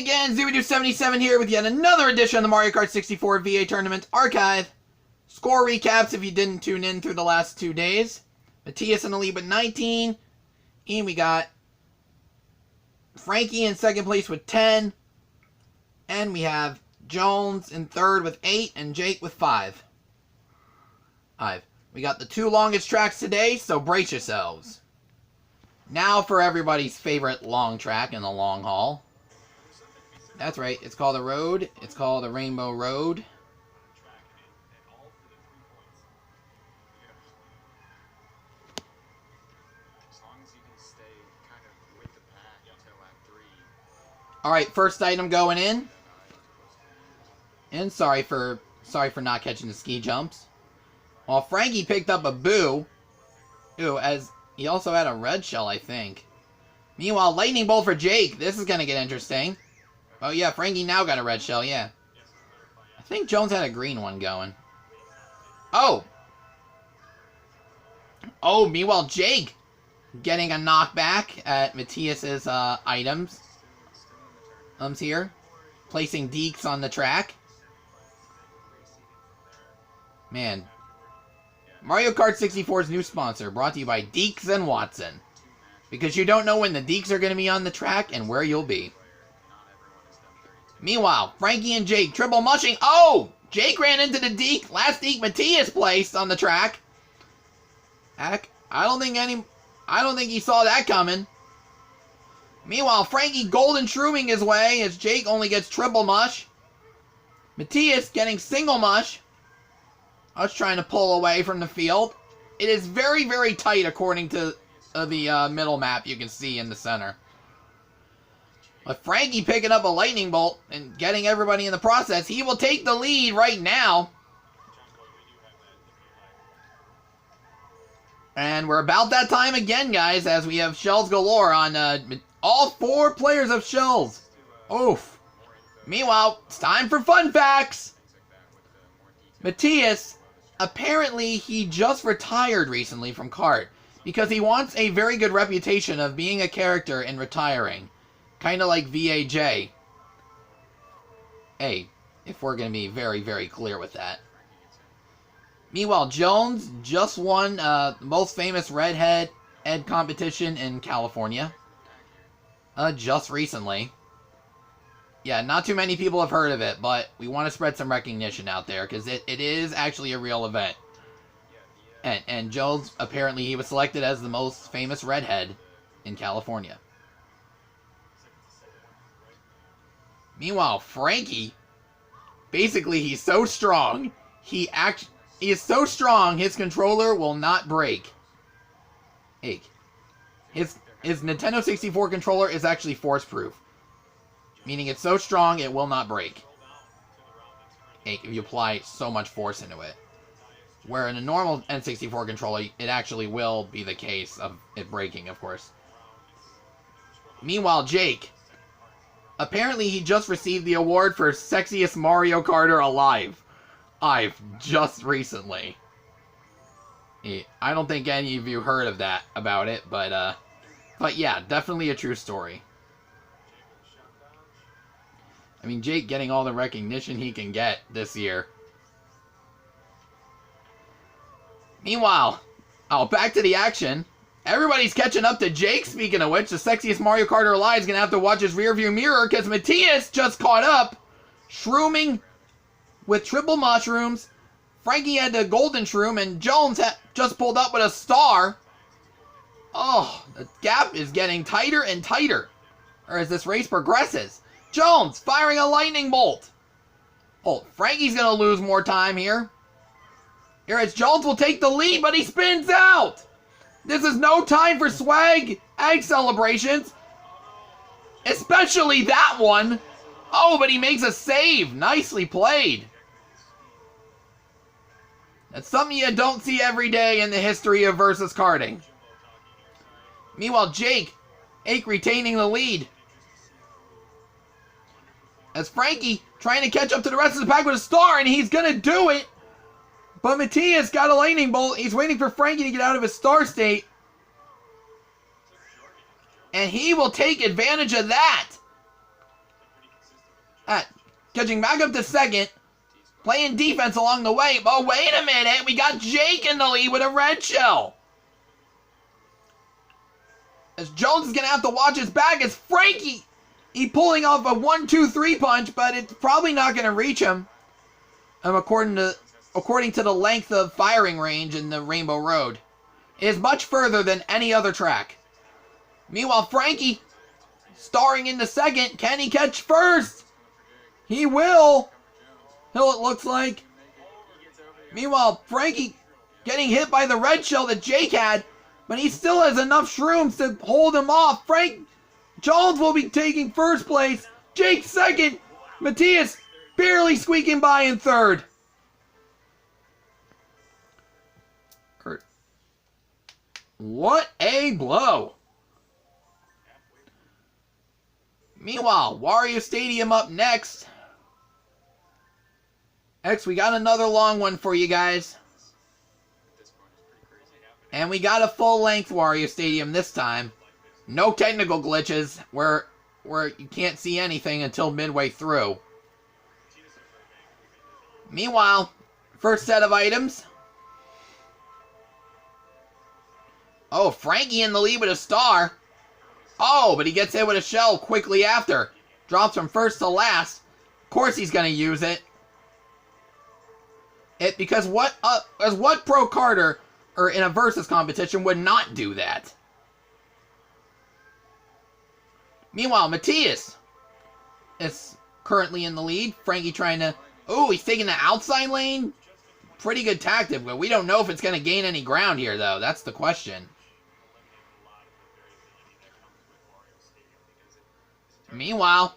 Hey again, Zooidoo77 here with yet another edition of the Mario Kart 64 VA Tournament Archive. Score recaps if you didn't tune in through the last 2 days. Matthias in the lead with 19. And we got Frankie in second place with 10. And we have Jones in third with 8 and Jake with 5. We got the 2 longest tracks today, so brace yourselves. Now for everybody's favorite long track in the long haul. That's right, it's called a road. It's called a Rainbow Road. Alright, first item going in. And sorry for not catching the ski jumps. While Frankie picked up a boo. Ooh, as he also had a red shell, I think. Meanwhile, lightning bolt for Jake. This is gonna get interesting. Oh yeah, Frankie now got a red shell, yeah. I think Jones had a green one going. Oh! Oh, meanwhile, Jake getting a knockback at Matthias's items. Here. Placing deeks on the track. Man. Mario Kart 64's new sponsor, brought to you by Deeks and Watson. Because you don't know when the deeks are going to be on the track and where you'll be. Meanwhile, Frankie and Jake triple mushing. Oh! Jake ran into the deek. Last deek Matthias placed on the track. Heck, I don't think he saw that coming. Meanwhile, Frankie golden shrooming his way as Jake only gets triple mush. Matthias getting single mush. I was trying to pull away from the field. It is very, very tight according to the middle map you can see in the center. But Frankie picking up a lightning bolt and getting everybody in the process. He will take the lead right now. And we're about that time again, guys, as we have shells galore on all 4 players of shells. Oof. Meanwhile, it's time for fun facts. Matthias, apparently he just retired recently from Kart because he wants a very good reputation of being a character and retiring. Kind of like VAJ. Hey, if we're going to be very, very clear with that. Meanwhile, Jones just won the most famous redhead competition in California. Just recently. Yeah, not too many people have heard of it, but we want to spread some recognition out there, because it is actually a real event. And Jones, apparently he was selected as the most famous redhead in California. Meanwhile, Frankie, basically he's so strong, he is so strong his controller will not break. Hey, his Nintendo 64 controller is actually force-proof. Meaning it's so strong it will not break. If you apply so much force into it. Where in a normal N64 controller, it actually will be the case of it breaking, of course. Meanwhile, Jake, apparently he just received the award for Sexiest Mario Karter Alive. Just recently. I don't think any of you heard of that about it, but yeah, definitely a true story. I mean, Jake getting all the recognition he can get this year. Meanwhile, back to the action. Everybody's catching up to Jake, speaking of which. The Sexiest Mario Karter Alive is going to have to watch his rearview mirror because Matthias just caught up. Shrooming with triple mushrooms. Frankie had the golden shroom and Jones just pulled up with a star. Oh, the gap is getting tighter and tighter. Or as this race progresses. Jones firing a lightning bolt. Oh, Frankie's going to lose more time here. Here as Jones will take the lead, but he spins out. This is no time for swag egg celebrations. Especially that one. Oh, but he makes a save. Nicely played. That's something you don't see every day in the history of versus karting. Meanwhile, Jake retaining the lead. As Frankie trying to catch up to the rest of the pack with a star, and he's going to do it. But Matthias got a lightning bolt. He's waiting for Frankie to get out of his star state. And he will take advantage of that. Catching back up to second. Playing defense along the way. Oh, wait a minute. We got Jake in the lead with a red shell. As Jones is going to have to watch his back as Frankie. He's pulling off a 1-2-3 punch, but it's probably not going to reach him. According to the length of firing range in the Rainbow Road. It is much further than any other track. Meanwhile, Frankie, starring in the second. Can he catch first? He will. It looks like. Meanwhile, Frankie getting hit by the red shell that Jake had, but he still has enough shrooms to hold him off. Jones will be taking first place. Jake second. Matthias barely squeaking by in third. What a blow. Meanwhile, Wario Stadium up next. We got another long one for you guys. And we got a full-length Wario Stadium this time. No technical glitches where you can't see anything until midway through. Meanwhile, first set of items. Oh, Frankie in the lead with a star. Oh, but he gets hit with a shell quickly after. Drops from first to last. Of course he's going to use it. Because what pro karter or in a versus competition would not do that? Meanwhile, Matthias is currently in the lead. Frankie trying to... Oh, he's taking the outside lane. Pretty good tactic, but we don't know if it's going to gain any ground here, though. That's the question. Meanwhile,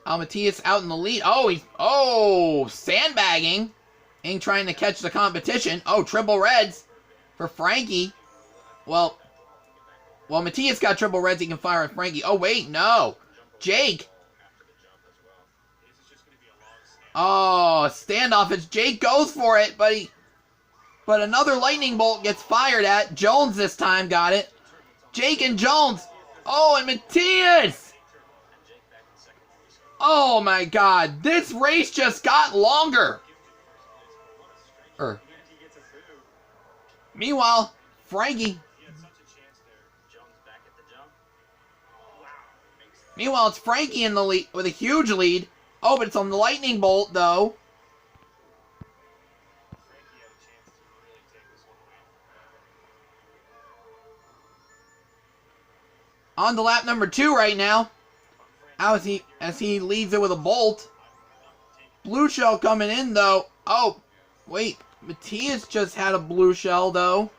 Matthias out in the lead. Oh, sandbagging. And trying to catch the competition. Oh, triple reds for Frankie. Well, Matthias got triple reds. He can fire at Frankie. Oh, wait, no. Jake. Oh, standoff as Jake goes for it, but another lightning bolt gets fired at. Jones this time got it. Jake and Jones. Oh, and Matthias. Oh, my God. This race just got longer. Meanwhile, Frankie. Meanwhile, it's Frankie in the lead with a huge lead. Oh, but it's on the lightning bolt, though. On to lap number 2 right now. As he leads it with a bolt. Blue shell coming in, though. Oh, wait. Matthias just had a blue shell, though.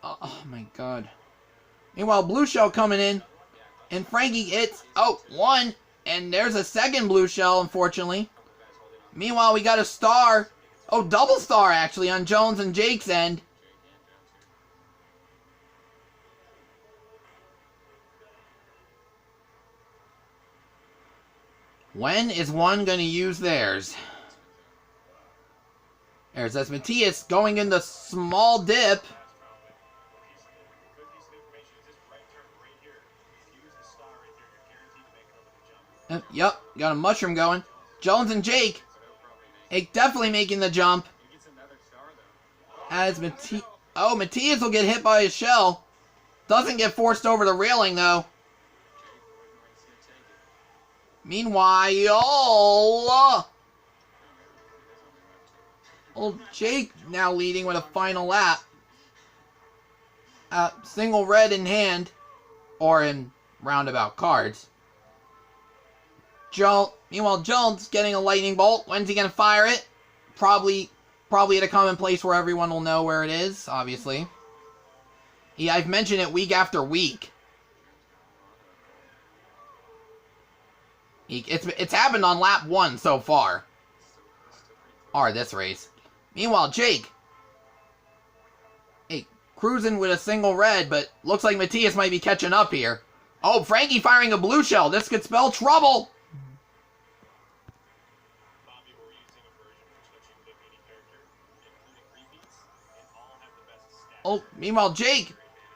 Oh my God. Meanwhile, blue shell coming in. And Frankie hits, one. And there's a second blue shell, unfortunately. Meanwhile, we got a star. Oh, double star, actually, on Jones and Jake's end. When is one going to use theirs? That's Matthias going in the small dip. Yep, got a mushroom going. Jones and Jake. Definitely making the jump. As Matthias will get hit by his shell. Doesn't get forced over the railing, though. Meanwhile, old Jake now leading with a final lap. Single red in hand, or in roundabout cards. Meanwhile, Jones getting a lightning bolt. When's he going to fire it? Probably at a common place where everyone will know where it is, obviously. Yeah, I've mentioned it week after week. It's happened on lap 1 so far. Or this race. Meanwhile, Jake. Cruising with a single red, but looks like Matthias might be catching up here. Oh, Frankie firing a blue shell. This could spell trouble. Oh, meanwhile, Jake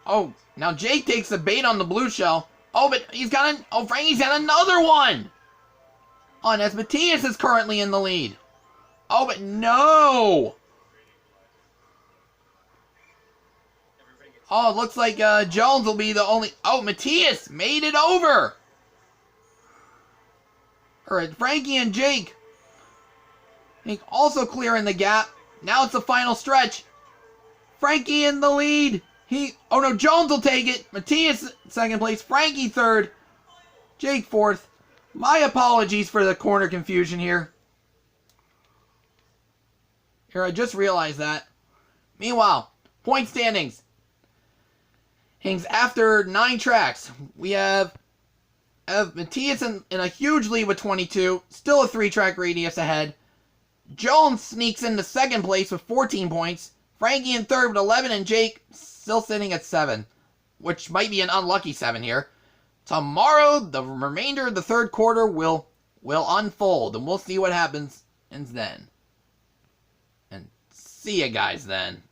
Oh, now Jake takes the bait on the blue shell. Oh, but Frankie's got another one. Oh, and as Matthias is currently in the lead. Oh, but no. Oh, it looks like Jones will be the only... Oh, Matthias made it over. Alright, Frankie and Jake also clearing the gap. Now it's the final stretch. Frankie in the lead. Oh no, Jones will take it. Matthias second place. Frankie third. Jake fourth. My apologies for the corner confusion here. Here, I just realized that. Meanwhile, point standings. After 9 tracks, we have Matthias in a huge lead with 22. Still a 3-track radius ahead. Jones sneaks into second place with 14 points. Frankie in third with 11, and Jake still sitting at 7, which might be an unlucky 7 here. Tomorrow, the remainder of the third quarter will unfold, and we'll see what happens then. And see you guys then.